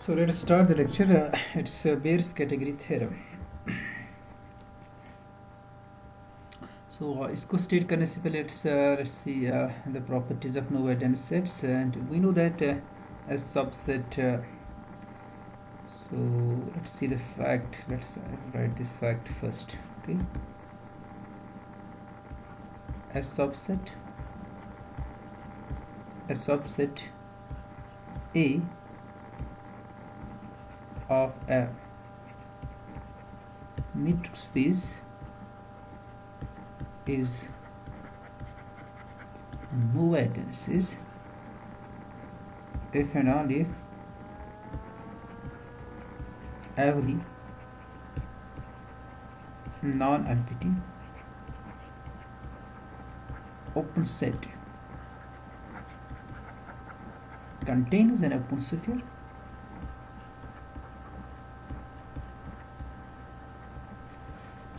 So let us start the lecture. It's Baire's category theorem. So इसको state करने से पहले let's see the properties of no identity sets, and we know that as subset. So let's see the fact. Let's write this fact first. Okay. As subset A of a metric space is no identities if and only if every non-empty open set contains an open sphere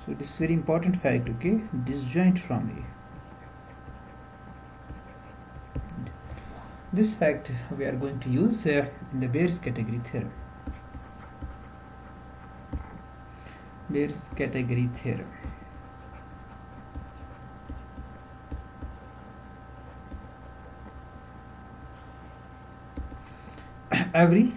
so this is very important fact, okay, disjoint from A. This fact we are going to use in the Baire's category theorem. Baire's category theorem. Every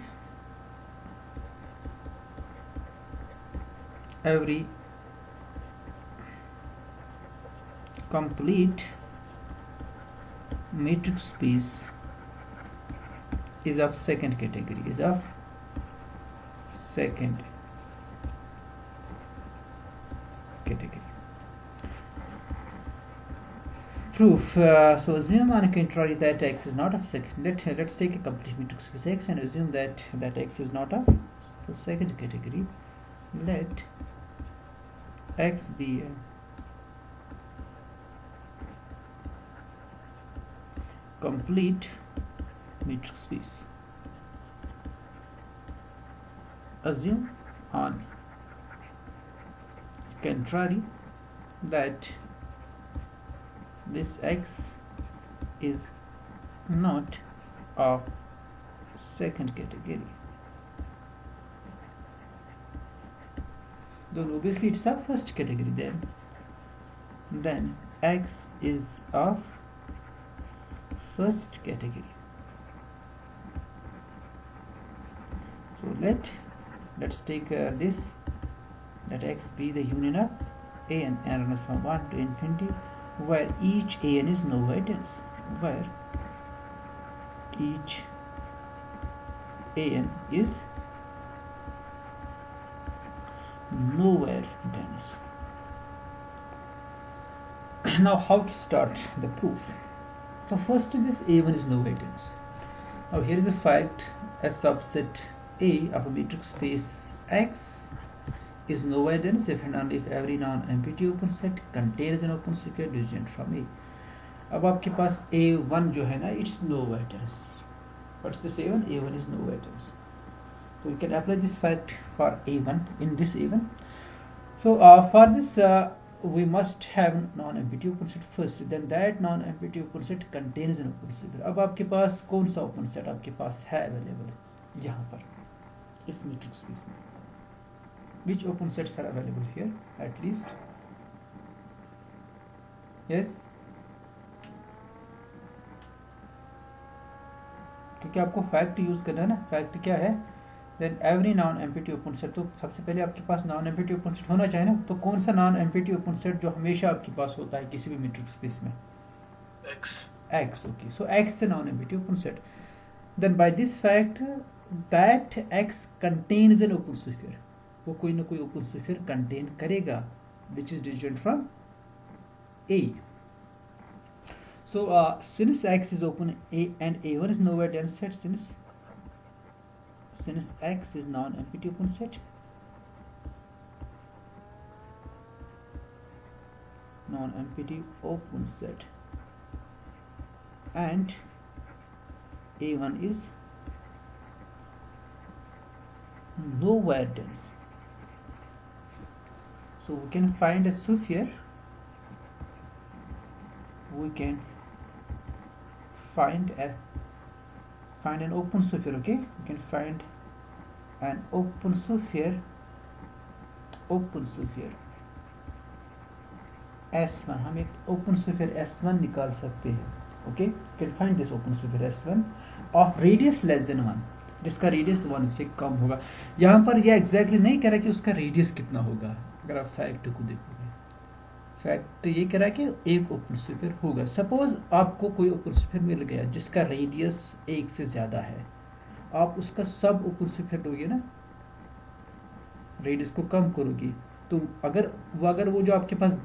complete matrix space is of second category. Proof. So assume on a contrary that X is not of second. Let's take a complete matrix space X and assume that X is not of second category. Let X be a complete matrix space. Assume on contrary that this X is not of second category. Though obviously it's of first category, then X is of first category. So let's take this, let X be the union of A and n runs from 1 to infinity, where each an is nowhere dense, where each an is nowhere dense. Now how to start the proof? So first this A1 is nowhere dense. Now here is a fact: a subset A of a matrix space X is nowhere dense if and only if every non-empty open set contains an open sphere disjoint from A. अब आपके पास A1 जो है ना, it's nowhere dense. What's this A1? A1 is nowhere dense. So we can apply this fact for A1 in this A1. So for this we must have non-empty open set first, then that non-empty open set contains an open sphere. अब आपके पास कौन सा open set आपके पास है available यहाँ पर इस matrix space में? Which open sets are available here at least? Yes. क्योंकि आपको फैक्ट यूज करना है ना. फैक्ट क्या है? Then every non empty open set. तो सबसे पहले आपके पास नॉन एम्प्टी ओपन सेट होना चाहिए ना. तो कौन सा नॉन एम्प्टी ओपन सेट जो हमेशा आपके पास होता है किसी भी मैट्रिक्स स्पेस में? X. ओके. सो X से non empty open set. Then by this fact that X contains an open sphere, वो कोई ना कोई ओपन स्फीयर कंटेन करेगा which is disjoint from A. So since X is open A and A1 is nowhere dense set, since X is non-empty open set, and A1 is nowhere dense, so we can find a sphere, we can find an open sphere. Okay, we can find an open sphere S1, हम एक open sphere S1 निकाल सकते हैं. Okay, you can find this open sphere S1 of radius less than 1, जिसका radius 1 से कम होगा. यहाँ पर यह एग्जैक्टली नहीं कह रहा कि उसका रेडियस कितना होगा. अगर आप फैक्ट को देखोगे, फैक्ट ये कह रहा है कि एक ओपन स्फीयर होगा. सपोज आपको कोई ओपन स्फीयर मिल गया जिसका रेडियस 1 से ज़्यादा है, आप उसका सब ओपन स्फीयर लोगे ना, रेडियस को कम करोगे, तो अगर वो जो आपके पास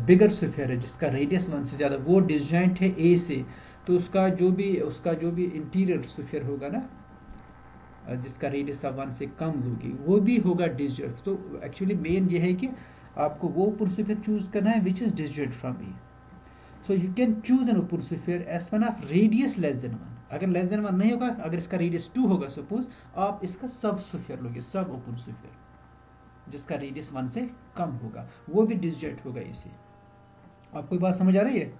बिगर स्फीयर है जिसका रेडियस 1 से ज़्यादा, वो डिसजॉइंट है ए से, तो उसका जो भी इंटीरियर स्फीयर होगा ना, जिसका रेडियस आप 1 से कम लोगे, वो भी होगा डिसजॉइंट. तो एक्चुअली मेन ये है कि आपको वो ओपन स्फीयर चूज करना है which is disjoint from A. So you can choose an open sphere S1 of radius less than 1. अगर लेस देन 1 नहीं होगा, अगर इसका रेडियस 2 होगा सपोज, आप इसका सब स्फीयर लोगे, सब ओपन स्फीयर जिसका रेडियस 1 से कम होगा, वो भी डिसजॉइंट होगा इसे. आपको बात समझ आ रही है?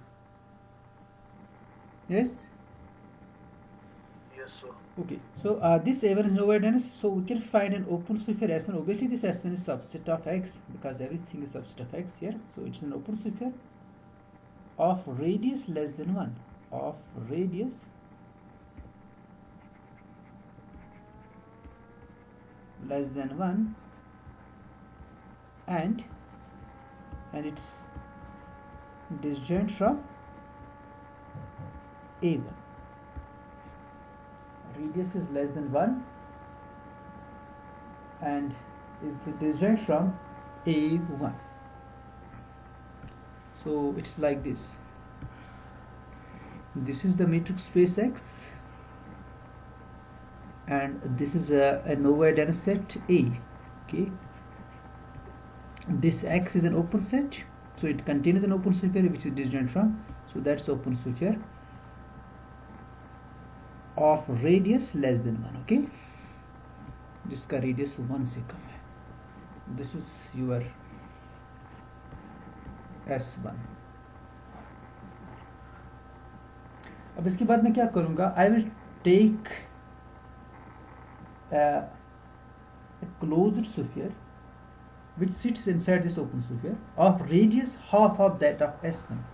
Yes. Okay, so this A1 is nowhere dense, so we can find an open sphere S1. Obviously, this S1 is subset of X because everything is subset of X here. So it's an open sphere of radius less than 1. Of radius less than 1, and it's disjoint from A1. Radius is less than 1 and is disjoint from A1. So it's like this. This is the metric space X, and this is a nowhere dense set A. Okay, this X is an open set, so it contains an open sphere which is disjoint from, so that's open sphere of radius less than 1. Okay, जिसका radius 1 से कम है. This is your S1. अब इसके बाद मैं क्या करूंगा, I will take a closed sphere which sits inside this open sphere of radius half of that of S1,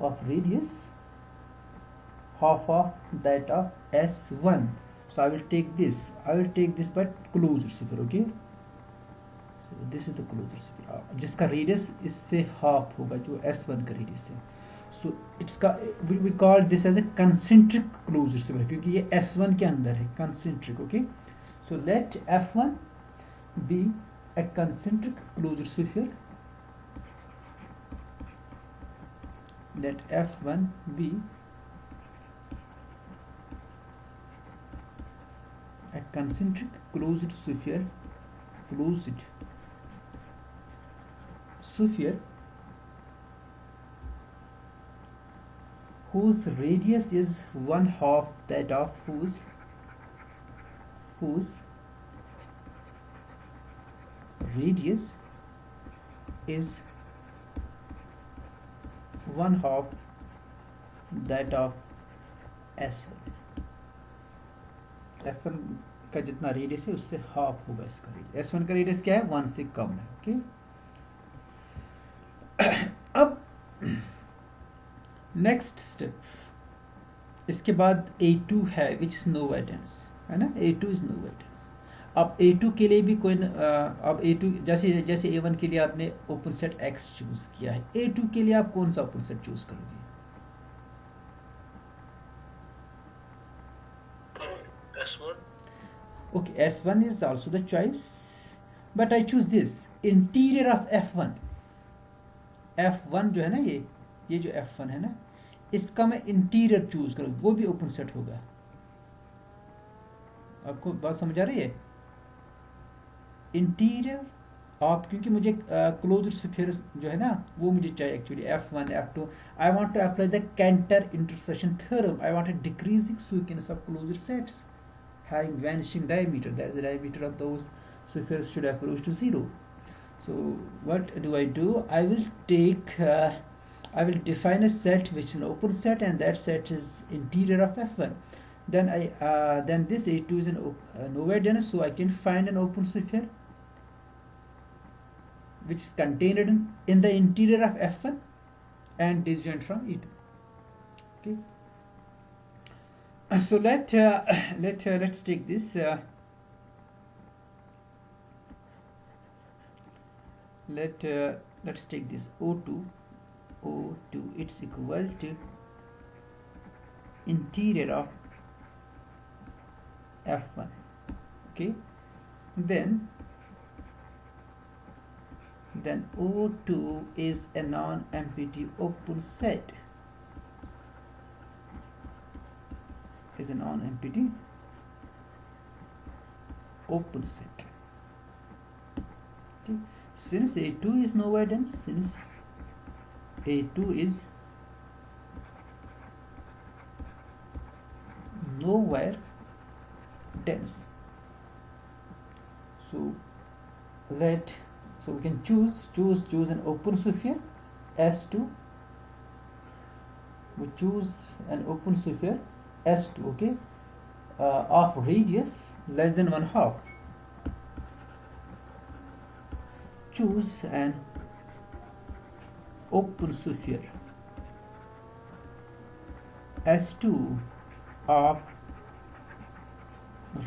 of radius half of that of S1. So I will take this but closed sphere. Okay, so this is the closed sphere जिसका radius इससे half होगा, जो S1 का radius है. So इसका we call this as a concentric closed sphere क्योंकि ये S1 के अंदर है, concentric. Okay, so let F1 be a concentric closed sphere. Let F1 be a concentric closed sphere whose radius is 1/2 that of whose radius is 1/2 that of S1. S1 का जितना radius है उससे half होगा इसका radius. S1 का radius क्या है, 1 से कम है. ओके, अब नेक्स्ट स्टेप, इसके बाद A2 है विच इज नो वेटेंस, है ना. A2 is no वेटेंस. अब A2 के लिए भी कोई अब A2 जैसे A1 के लिए आपने ओपन सेट X चूज किया है, A2 के लिए आप कौन सा ओपन सेट चूज करोगे? S1. Okay, S1 is also the choice, but I choose this interior of F1. F1 जो है ना, ये जो F1 है ना, इसका मैं इंटीरियर चूज करूँ, वो भी ओपन सेट होगा. आपको बात समझ आ रही है? इंटीरियर आप, क्योंकि मुझे क्लोज्ड स्फीयर जो है ना वो मुझे चाहिए actually. F1 F2 I want to apply the Cantor intersection theorem. I want a decreasing sequence of closed sets having vanishing diameter, that is the diameter of those spheres should approach to 0. So what do? I will take I will define a set which is an open set, and that set is interior of F1. then this A2 is nowhere dense, so I can find an open sphere which is contained in the interior of F1 and disjoint from E2. Okay. So let's take this. Let's take this O2. It's equal to interior of F1. Okay. Then O2 is a non-empty open set. Is a non-empty open set. Okay. Since A2 is nowhere dense, since A2 is nowhere dense, so we can choose an open sphere S2. We choose an open sphere S2, okay, of radius less than 1/2. Choose an open sphere S2 of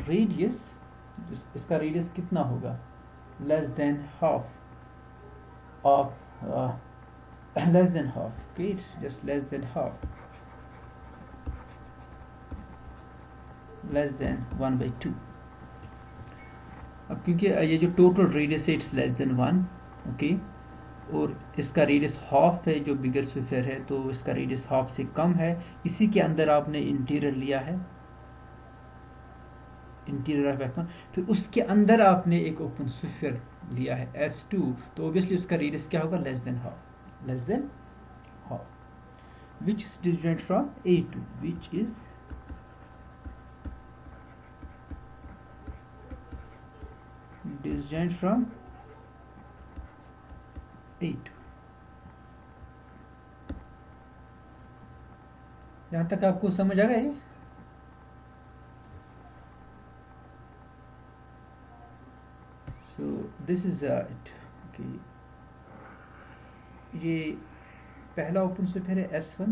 radius, इसका radius कितना होगा, less than half of less than half. Okay, it's just less than half, less than 1/2. अब क्योंकि ये जो total radius है it's less than 1, okay, और इसका रेडियस हाफ है जो बिगर स्फीयर है, तो इसका रेडियस हाफ से कम है, इसी के अंदर आपने इंटीरियर लिया है, इंटीरियर ऑफ F1, फिर उसके अंदर आपने एक ओपन स्फीयर लिया है S2, तो ऑब्वियसली उसका रेडियस क्या होगा, less than half, which is different from A2, which is disjoint from A2. यहां तक आपको समझ आ गए? So this is it. Okay. ये पहला ओपन स्फीयर है S1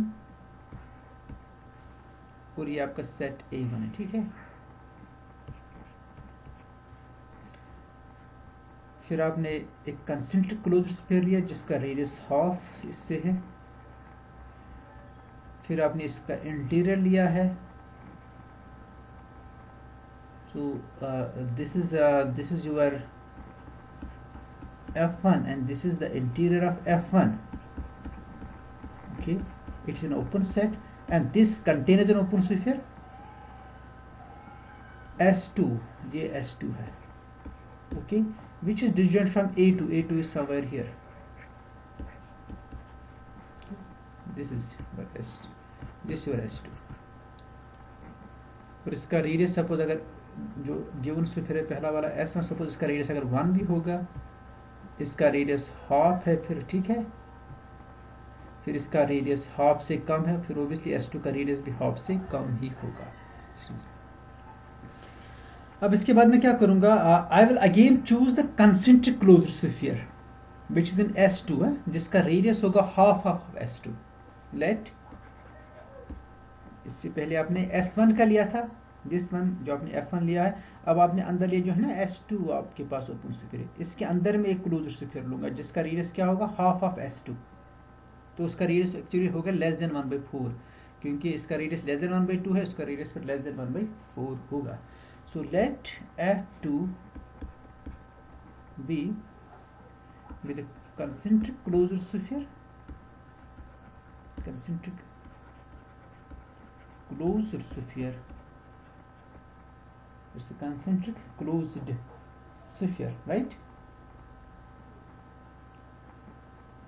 और ये आपका सेट A1 है, ठीक है। फिर आपने एक कंसेंट्रिक क्लोज्ड स्फीयर लिया जिसका रेडियस हाफ इससे है, फिर आपने इसका इंटीरियर लिया है, so this is your F1 and this is the interior of F1. Okay, it's an open set and this contains an open sphere S2, ये S2 है, okay, which is disjoint from A2. A2 is somewhere here. This is your S2. और इसका radius suppose अगर जो given sphere है पहला वाला S1, suppose इसका रेडियस अगर 1 भी होगा, इसका रेडियस हाफ है, फिर ठीक है, फिर इसका रेडियस हाफ से कम है, फिर ओब्वियसली S2 का रेडियस भी हाफ से कम ही होगा। अब इसके बाद मैं क्या करूंगा, I will again choose the concentric closed sphere which is in S2 है, जिसका रेडियस होगा हाफ ऑफ S2। लेट, इससे पहले आपने S1 का लिया था, दिस वन जो आपने F1 लिया है, अब आपने अंदर लिया जो है ना S2 आपके पास ओपन स्फीयर है, इसके अंदर में एक क्लोज्ड स्फीयर लूंगा जिसका रेडियस क्या होगा, हाफ ऑफ S2, तो उसका रेडियस एक्चुअली होगा लेस देन 1/4, क्योंकि इसका रेडियस लेस देन 1/2 है, उसका रेडियस फिर लेस देन 1/4 होगा। So let F2 be with a concentric closed sphere, concentric closed sphere, it's a concentric closed sphere, right,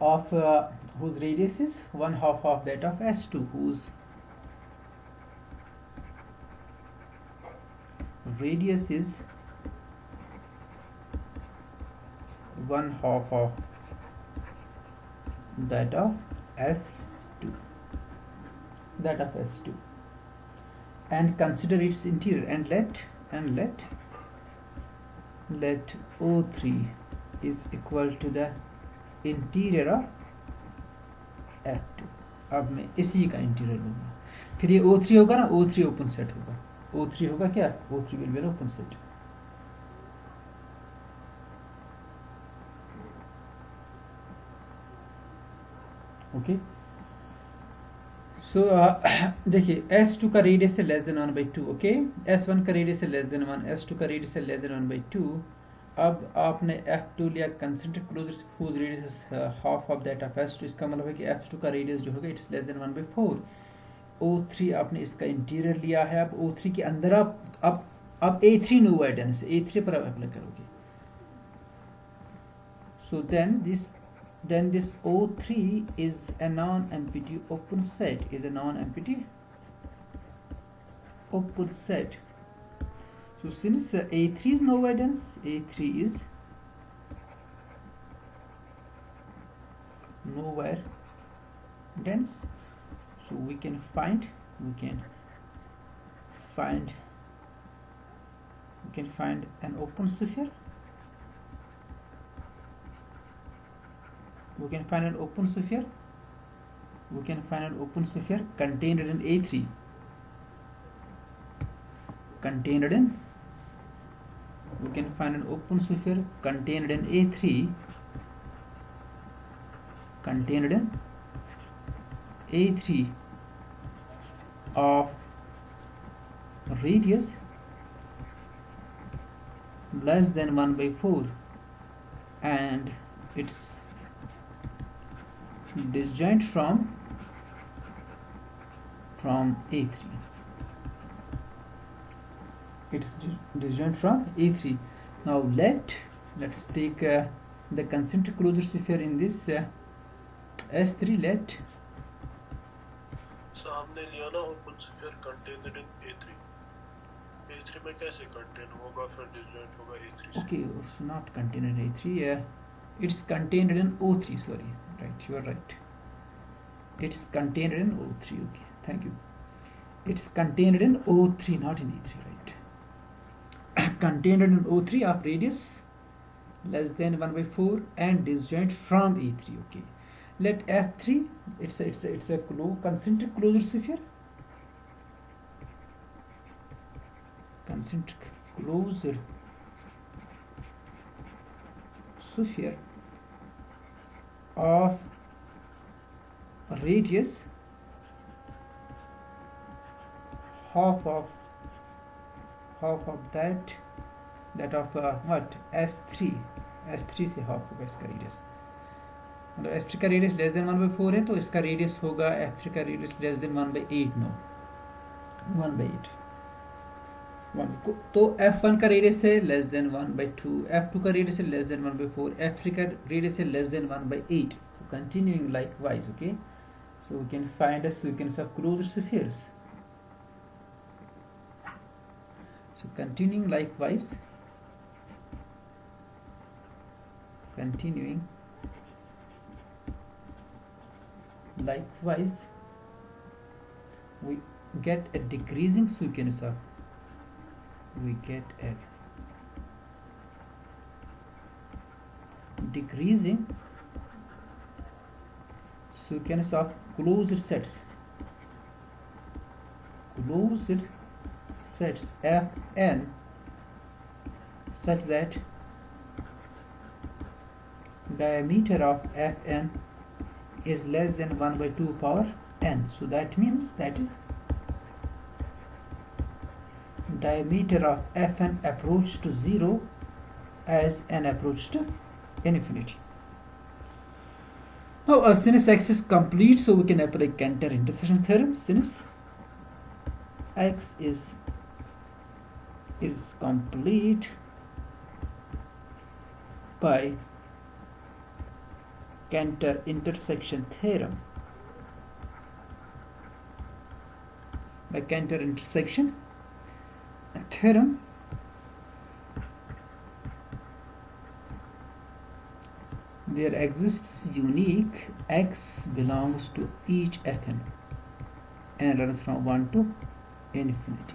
of whose radius is 1/2 of that of S2, whose radius is 1/2 of that of S2, and consider its interior, and let O3 is equal to the interior of F2. अब मैं इसी का interior लूंगा, फिर ये O3 होगा ना, O3 open set होगा, O3 होगा क्या, O3 will be an open set. Okay, so देखिए S2 का रेडियस है लेस देन 1/2. ओके, S1 का रेडियस है लेस देन 1, S2 का रेडियस है लेस देन 1/2. अब आपने F2 लिया concentric closure whose radius is half of that of S2. इसका मतलब है कि F2 का रेडियस जो होगा इट्स लेस देन 1/4. O3 आपने इसका इंटीरियर लिया है. अब O3 के अंदर आप A3 नो वाइडेंस है, A3 पर आप अप्लाई करोगे. सो then this O3 is a non-empty open set, open set. So since A3 is nowhere dense, A3 is nowhere dense, so we can find an open sphere. We can find an open sphere contained in A3, we can find an open sphere contained in A3, of radius less than 1/4 and its disjoint from A3. It is disjoint from A3. Now let's take the concentric closure sphere in this S3. Let so हमने लिया ना open sphere contained in A3. A3 में कैसे contain होगा, फिर disjoint होगा A3 से. Okay, it's not contained in A3. It's contained in O3. Sorry, right, you are right. It's contained in O3. Okay, thank you. It's contained in O3, not in E3, right? Contained in O3 of radius less than 1/4 and disjoint from E3. Okay, let F3, it's a concentric closure sphere, concentric closure sphere of radius half of that of what, S3 से half होगा इसका radius. मतलब S3 का radius less than 1/4 है, तो इसका radius होगा F3 का रेडियस लेस देन 1/8. नो 1/8. तो F1 का रेडियस है लेस देन 1/2, F2 का रेडियस है लेस देन 1/4, F3 का रेडियस है less than 1/8. So continuing likewise. Okay, so we can find a sequence of closure spheres. So continuing likewise, we get a decreasing sequence of closed sets Fn such that diameter of Fn is less than 1/2 power n. So that means that is diameter of Fn approach to 0 as n approach to infinity. Now since x is complete, so we can apply Cantor intersection theorem. Since x is complete by Cantor intersection theorem. By Cantor intersection theorem, there exists unique x belongs to each Fn. N runs from 1 to infinity.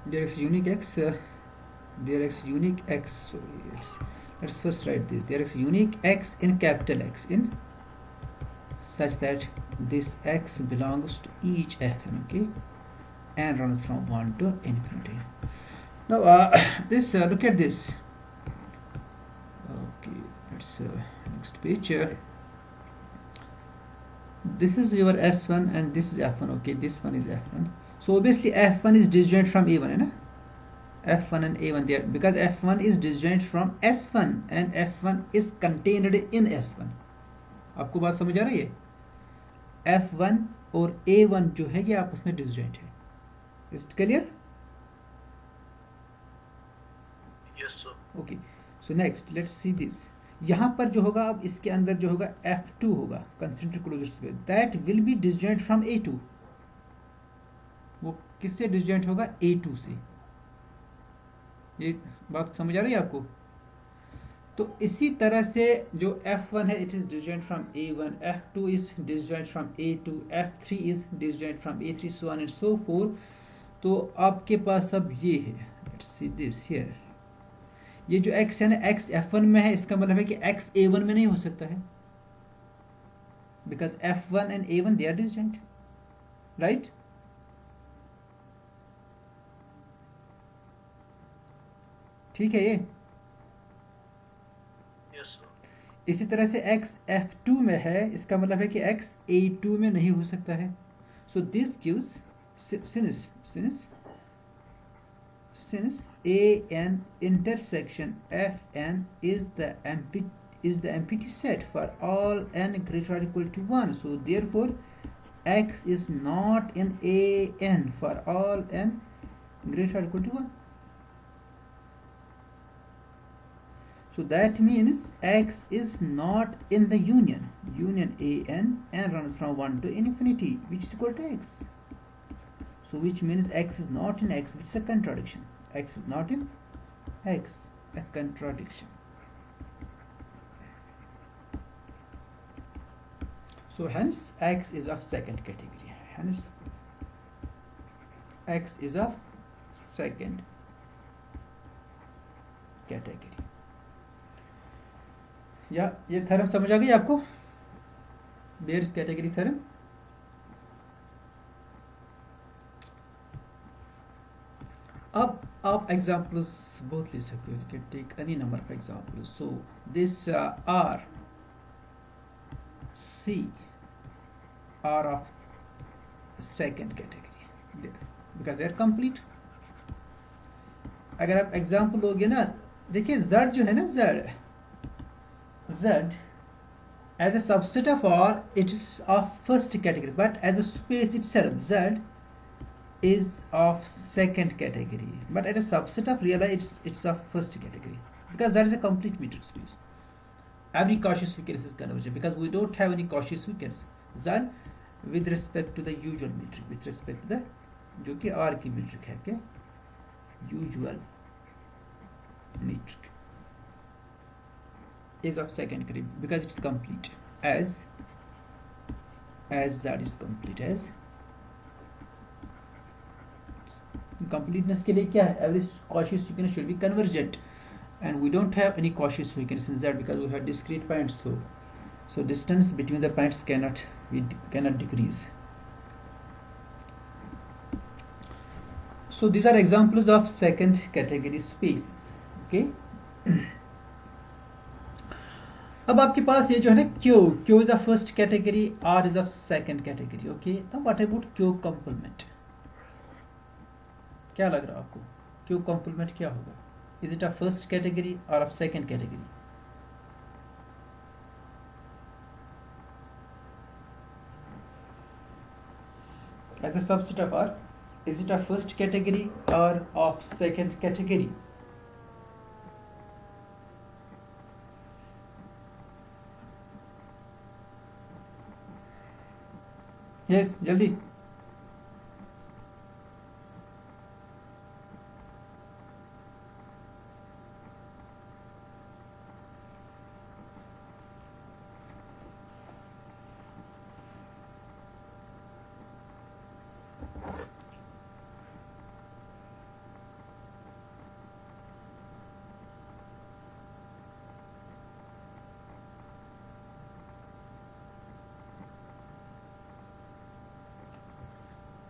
There is unique x. There is unique x. Sorry, let's first write this. There is unique x in capital X in such that this x belongs to each fn. Okay, and runs from 1 to infinity. Now this look at this. Okay, let's next page. This is your s1 and this is f1. Okay, this one is f1. So obviously f1 is disjoint from a1, है ना? f1 and a1 there, because f1 is disjoint from s1 and f1 is contained in s1. आपको बात समझ आ रही है? f1 और a1 जो है ये आपस में disjoint है. Is it clear? Yes sir. Okay. So next let's see this. यहाँ पर जो होगा अब इसके अंदर जो होगा f2 होगा concentric closure space. That will be disjoint from a2. वो किससे disjoint होगा? a2 से. ये बात समझ आ रही है आपको? तो इसी तरह से जो f1 है it is disjoint from a1, f2 is disjoint from a2, f3 is disjoint from a3, so on and so forth. तो आपके पास अब ये है, let's see this here. ये जो x है ना, x f1 में है, इसका मतलब है कि x a1 में नहीं हो सकता है, because f1 and a1 they are disjoint, right? ठीक है ये. Yes sir. इसी तरह से x f2 में है, इसका मतलब है कि x a2 में नहीं हो सकता है. So this gives since an intersection fn is the empty set for all n greater or equal to 1, so therefore x is not in an for all n greater or equal to 1. So that means x is not in the union an runs from 1 to infinity, which is equal to x. So which means x is not in x, which is a contradiction. X is not in x, a contradiction. So hence x is of second category. Hence x is of second category. या ये theorem समझ आ गई आपको? Baire's category theorem. अब आप examples बहुत ले सकते हो. You can take any number of examples. So this R, C are of second category because they are complete. अगर आप एग्जाम्पल लोगे ना, देखिए Z जो है ना, Z as a subset of R it is of first category, but as a space itself Z is of second category, but as a subset of real it's of first category, because that is a complete metric space. Every Cauchy sequence is convergent because we don't have any Cauchy sequence Z with respect to the usual metric, with respect to the जो कि R की metric है, okay, usual metric is of second category because it's complete as Z is complete as. Completeness के लिए क्या है? Every Cauchy sequence should be convergent, and we don't have any Cauchy sequence in Z because we have discrete points. So distance between the points cannot decrease. So these are examples of second category spaces. Okay. अब आपके पास ये जो है ना Q is of first category, R is of second category. Okay. Now what about Q complement? क्या लग रहा है आपको? Q complement क्या होगा? Is it of first category or of second category? As a subset of R, is it of first category or of second category? Yes, जल्दी.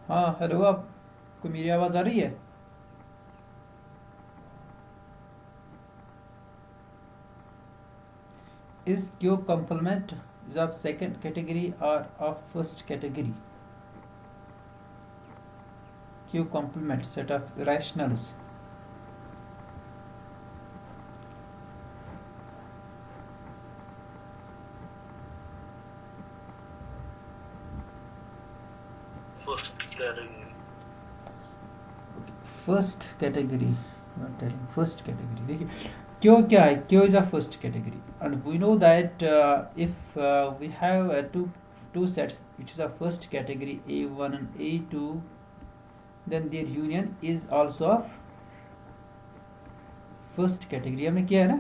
हाँ hello, आपको मेरी आवाज़ आ रही है? Is Q complement is of second category or of first category? Q complement set of rationals. First category. First category. Not telling first category. देखिए Q क्या है? Q is a first category, and we know that if we have two sets which is a first category A1 and A2, then their union is also of first category. हमने किया है ना?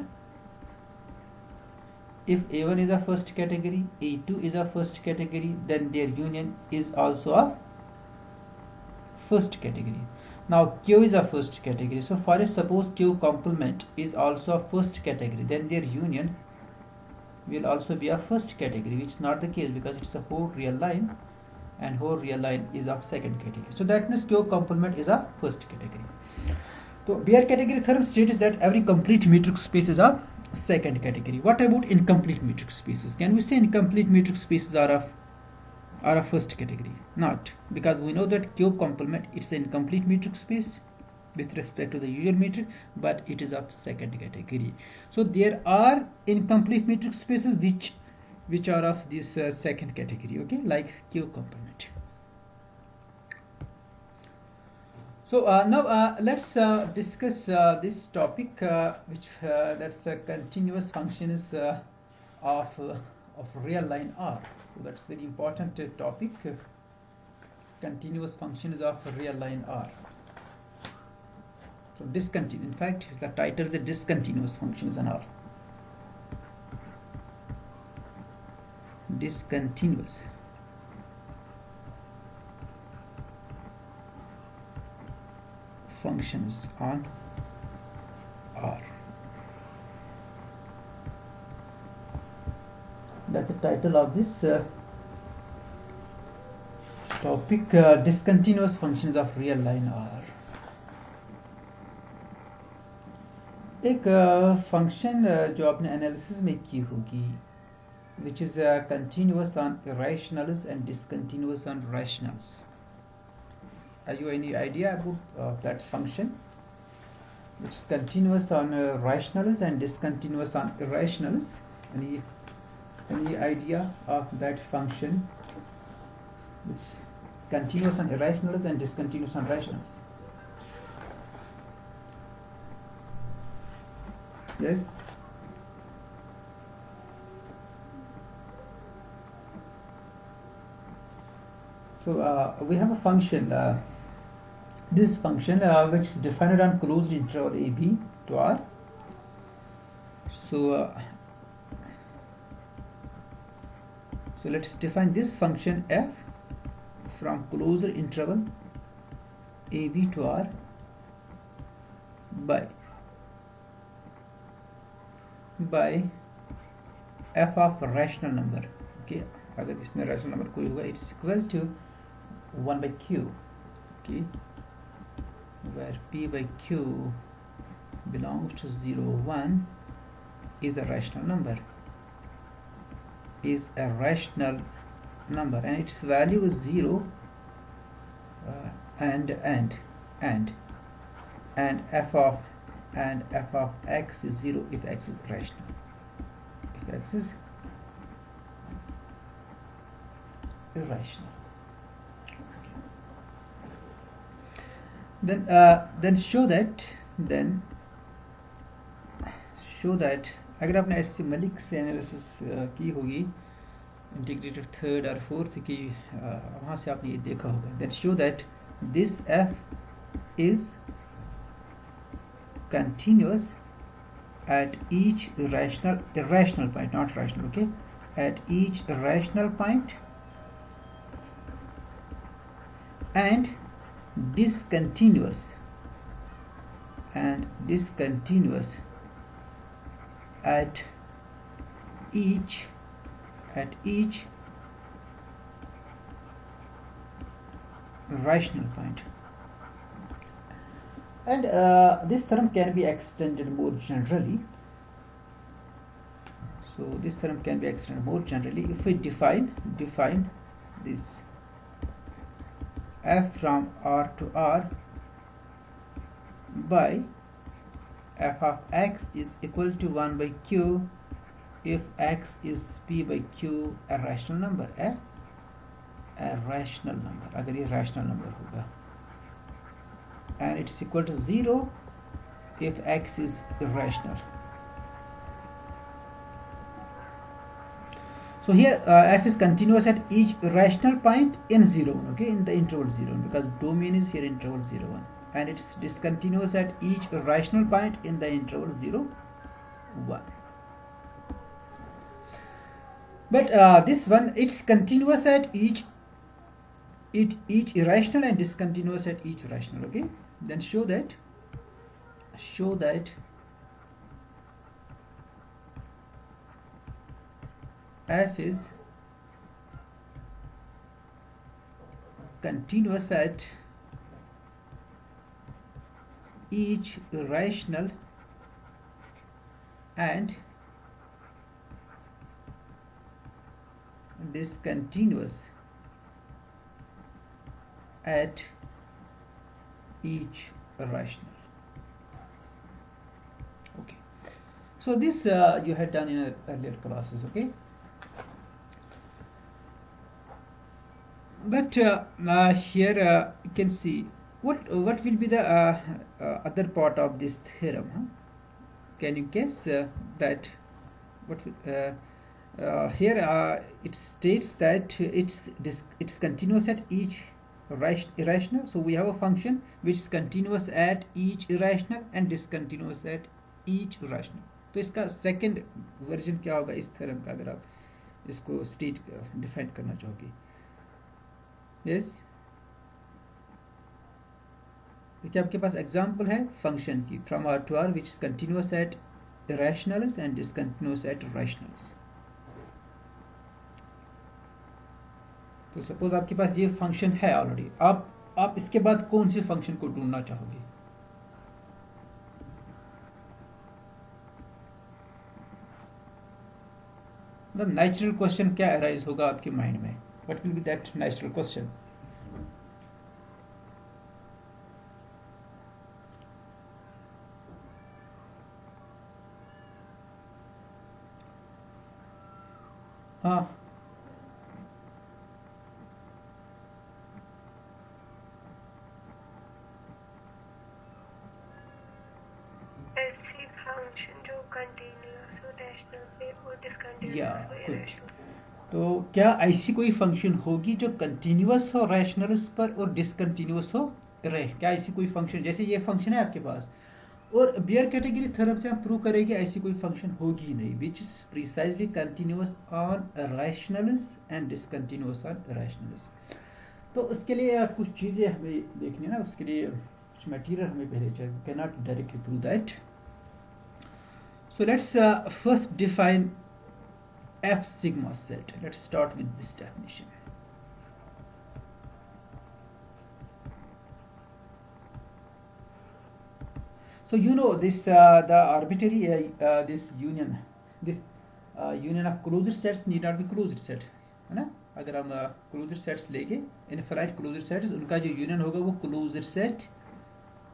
If A1 is a first category, A2 is a first category, then their union is also a first category. Now Q is a first category. So for it, suppose Q complement is also a first category, then their union will also be a first category, which is not the case because it's a whole real line, and whole real line is of second category. So that means Q complement is a first category. So Baire category theorem states that every complete metric space is of second category. What about incomplete metric spaces? Can we say incomplete metric spaces are of first category? Not, because we know that Q complement, it's an incomplete metric space with respect to the usual metric, but it is of second category. So there are incomplete metric spaces which are of this second category, okay, like Q complement. So now let's discuss this topic, which that's a continuous function is of real line R. So that's very important topic. Continuous functions of real line R. So discontinuous. In fact, the title is the discontinuous functions in R. Discontinuous functions on R. That's the title of this topic, discontinuous functions of real line R. एक function जो आपने analysis में की होगी, which is continuous on irrationals and discontinuous on rationals. Have you any idea about that function, which is continuous on rationals and discontinuous on irrationals? Any idea of that function, which is continuous on irrationals and discontinuous on rationals? Yes. So we have a function. This function which is defined on closed interval AB to R. So let's define this function f from closed interval AB to R by f of rational number. Okay, अगर इसमें rational number कोई होगा, it's equal to 1 by q. Okay, where p by q belongs to 0, 1 is a rational number, and its value is 0 and f of x is 0 if x is rational. If x is irrational, then show that अगर आपने ऐसे मलिक से analysis की होगी, integrated third और fourth की, वहाँ से आपने ये देखा होगा, then show that this f is continuous at each irrational point, not rational, okay, at each irrational point, and discontinuous at each rational point. And this theorem can be extended more generally. So this theorem can be extended more generally if we define this f from R to R by f of x is equal to 1 by q if x is p by q a rational number, a rational number, अगर ये rational number होगा, and it's equal to 0 if x is irrational. So here f is continuous at each rational point in 0 1, okay, in the interval 0 1, because domain is here interval 0 1, and it's discontinuous at each rational point in the interval 0 1. But this one, it's continuous at each irrational and discontinuous at each rational, okay. Then show that f is continuous at each rational and discontinuous at each rational. Okay, so this you had done in earlier classes, okay. But here you can see what will be the other part of this theorem, huh? Can you guess that what here it states that it's continuous at each irrational. So we have a function which is continuous at each irrational and discontinuous at each rational. तो इसका second version क्या होगा इस theorem का, अगर आप इसको state define करना चाहोगे? यस, देखिए आपके पास एग्जांपल है फंक्शन की from R to R which is continuous at irrationals and discontinuous at rationals. तो सपोज आपके पास ये फंक्शन है ऑलरेडी, आप इसके बाद कौन से फंक्शन को ढूंढना चाहोगे? मतलब नेचुरल क्वेश्चन क्या अराइज होगा आपके माइंड में? What will be that natural question? हाँ, ऐसी फंक्शन जो कंटिन्यूअस हो रैशनल पे और डिसकंटिन्यूअस या हो गुड. irrational. तो क्या ऐसी कोई फंक्शन होगी जो कंटिन्यूअस हो रैशनल्स पर और डिसकंटिन्यूअस हो क्या ऐसी कोई फंक्शन, जैसे ये फंक्शन है आपके पास, और बियर कैटेगरी थ्योरम से हम प्रूव करेंगे ऐसी कोई फंक्शन होगी ही नहीं which is precisely continuous on rationals and discontinuous on rationals. तो उसके लिए कुछ चीज़ें हमें देखनी है ना, उसके लिए कुछ मटेरियल हमें पहले चाहिए. We can not directly prove that. So let's first define f sigma set. Let's start with this definition. So you know this the arbitrary this union of closure sets need not be closed set, है ना. अगर हम closure sets लेंगे, infinite closure sets, उनका जो union होगा वो closure set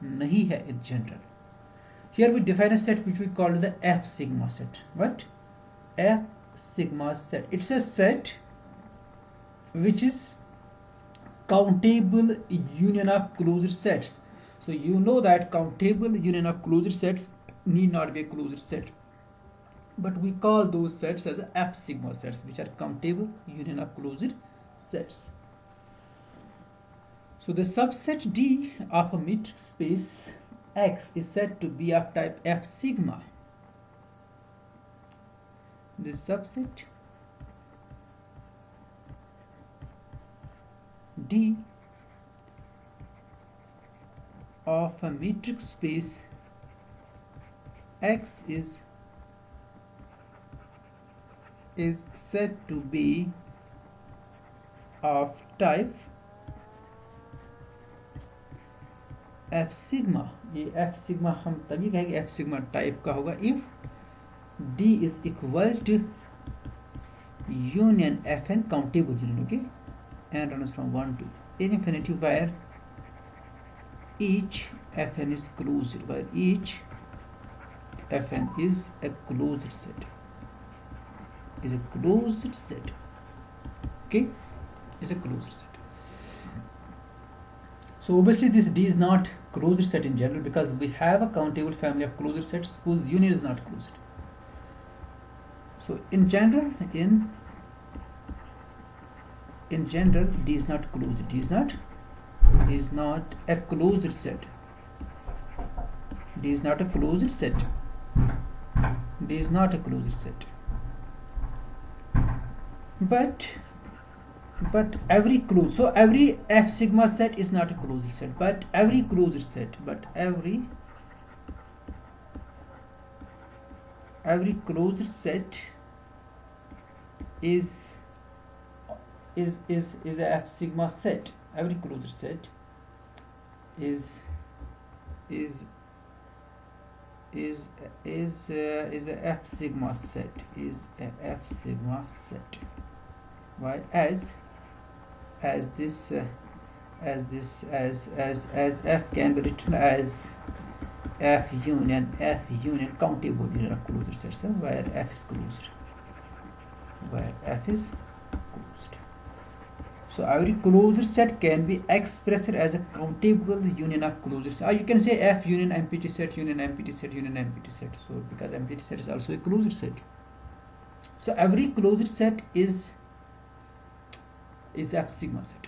नहीं है in general. Here we define a set which we call the f sigma set. What? F sigma set. It's a set which is countable union of closure sets. So you know that countable union of closure sets need not be a closure set, but we call those sets as f sigma sets, which are countable union of closure sets. So the subset D of a metric space X is said to be of type f sigma. The subset D of a metric space X is said to be of type F sigma, ये F sigma हम तभी कहेंगे F sigma type का होगा if D is equal to union F n countable union, okay, and runs from 1 to infinity where each fn is closed, where each fn is a closed set, is a closed set, okay, is a closed set. So obviously this D is not closed set in general because we have a countable family of closed sets whose union is not closed. So in general, in general D is not closed. D is not a closed set. D is not a closed set. D is not a closed set. But every closed, so every F sigma set is not a closed set, but every closed set, every closed set is a F sigma set. Every closed set is a F sigma set, is a F sigma set. Why? As this as F can be written as F union countable union of closed sets, where F is closed, so every closed set can be expressed as a countable union of closed sets, or you can say F union empty set, union empty set, union empty set. So because empty set is also a closed set, so every closed set is the F sigma set.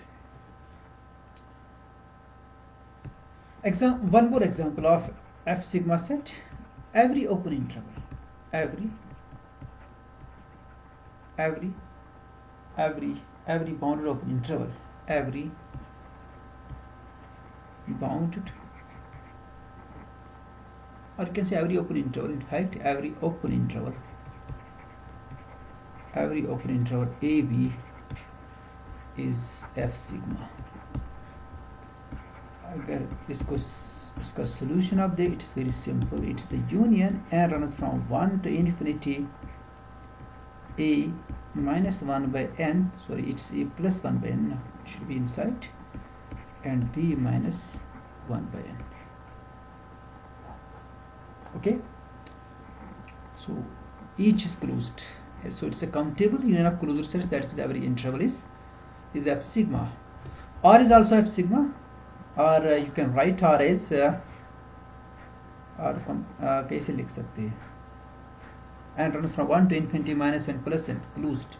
One more example of F sigma set: every open interval, every bounded open interval, every bounded, or you can say every open interval. In fact, every open interval AB is F sigma. अगर इसका solution आप दें, it is very simple. It is the union n runs from 1 to infinity a minus 1 by n, sorry, it's a plus 1 by n, should be inside, and b minus 1 by n. Okay, so each is closed, so it's a countable union of closed sets. That means every interval is F sigma. R is also F sigma, or you can write R as R from कैसे लिख सकते हैं, and runs from 1 to infinity minus n plus n, closed.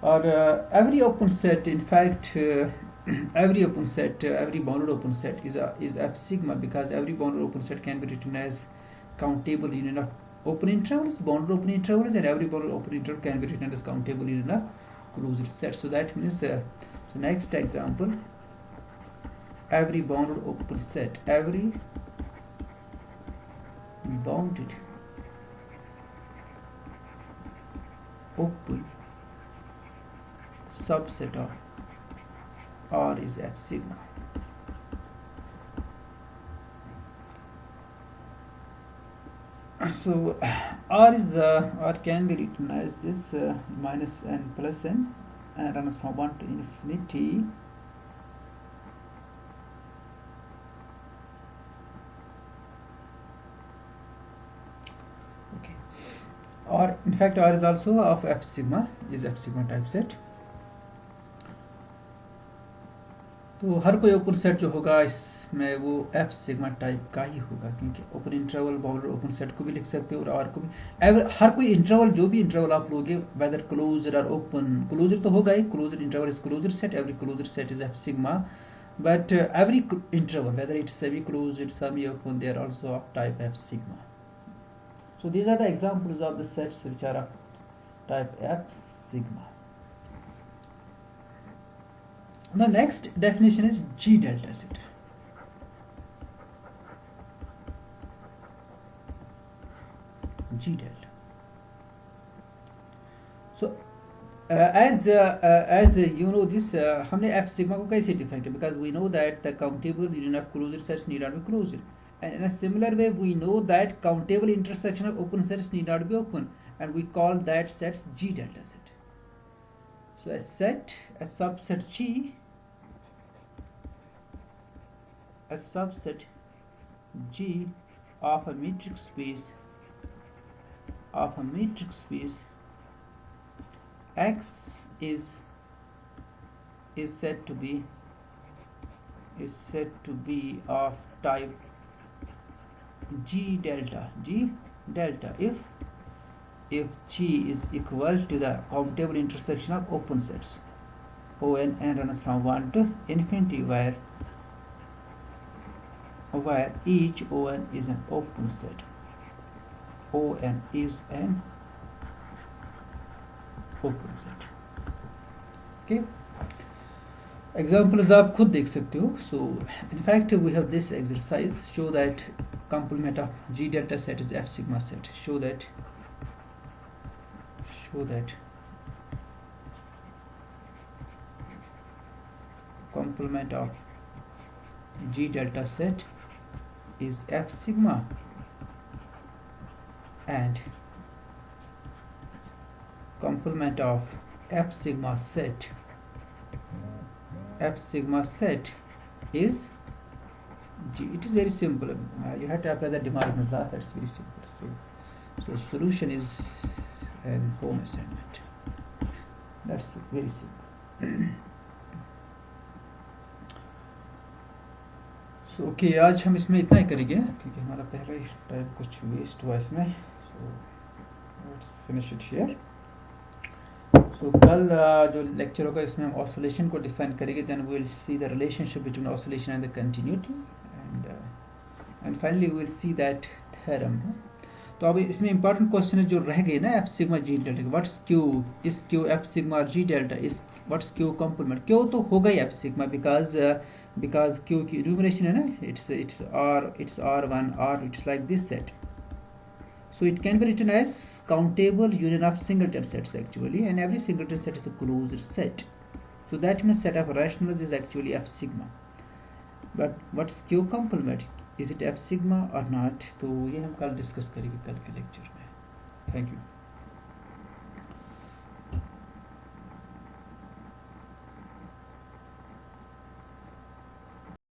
Or every open set, in fact, every open set, every bounded open set is F sigma, because every bounded open set can be written as countable union of open intervals, bounded open intervals, and every bounded open interval can be written as countable union of closed set. So that means, so next example, every bounded open set, every bounded open subset of R is F sigma. So R can be written as this minus n plus n, and runs from 1 to infinity or in fact R is also of F sigma, is F sigma type set. तो हर कोई open set जो होगा इसमें वो F sigma type का ही होगा, क्योंकि open interval bounded open set को भी लिख सकते हो और R को भी, हर कोई इंटरवल, जो भी इंटरवल आप लोगे, वेदर क्लोज्ड और ओपन, क्लोज्ड तो होगा ही, closed interval is closed set, every closed set is F sigma, but every interval whether it's semi closed, semi open, they are also of type F sigma. So these are the examples of the sets which are of type F sigma. The next definition is G delta set. G delta. So as you know this, हमने f sigma को कैसे define किया? Because we know that the countable union of closed sets need not be closed, and in a similar way we know that countable intersection of open sets need not be open, and we call that sets G delta set. So a subset G, a subset G of a metric space X is said to be of type G delta if G is equal to the countable intersection of open sets On n runs from 1 to infinity, where each On is an open set. On is an open set. Okay, examples आप खुद देख सकते हो. So in fact we have this exercise. Show that complement of G delta set is F sigma set. Show that complement of G delta set is F sigma, and complement of F sigma set is G. It is very simple. You have to apply the De Morgan's law. That's very simple. So solution is an home assignment. That's very simple. So okay, आज हम इसमें इतना ही करेंगे क्योंकि हमारा पहला ही time कुछ waste हुआ इसमें. So let's finish it here. So कल जो लेक्चर होगा इसमें हम ऑसिलेशन को डिफाइन करेंगे. Then we will see the relationship between oscillation and the continuity, and finally we will see that theorem. तो अब इसमें इंपॉर्टेंट क्वेश्चन जो रह गए ना, एफ सिग्मा जी डेल्टा, व्हाट्स क्यू, इस क्यू एफ सिग्मा और जी डेल्टा इस व्हाट्स क्यू कॉम्प्लीमेंट. क्यू तो होगा ही एफ सिग्मा, बिकॉज क्यू की न्यूमरेशन है ना, it's R1 R, it's like this set. So it can be written as countable union of singleton sets actually, and every singleton set is a closed set. So that means set of rationals is actually F sigma. But what's Q complement? Is it F sigma or not? तो ये हम कल discuss करेंगे कल के lecture में. Thank you.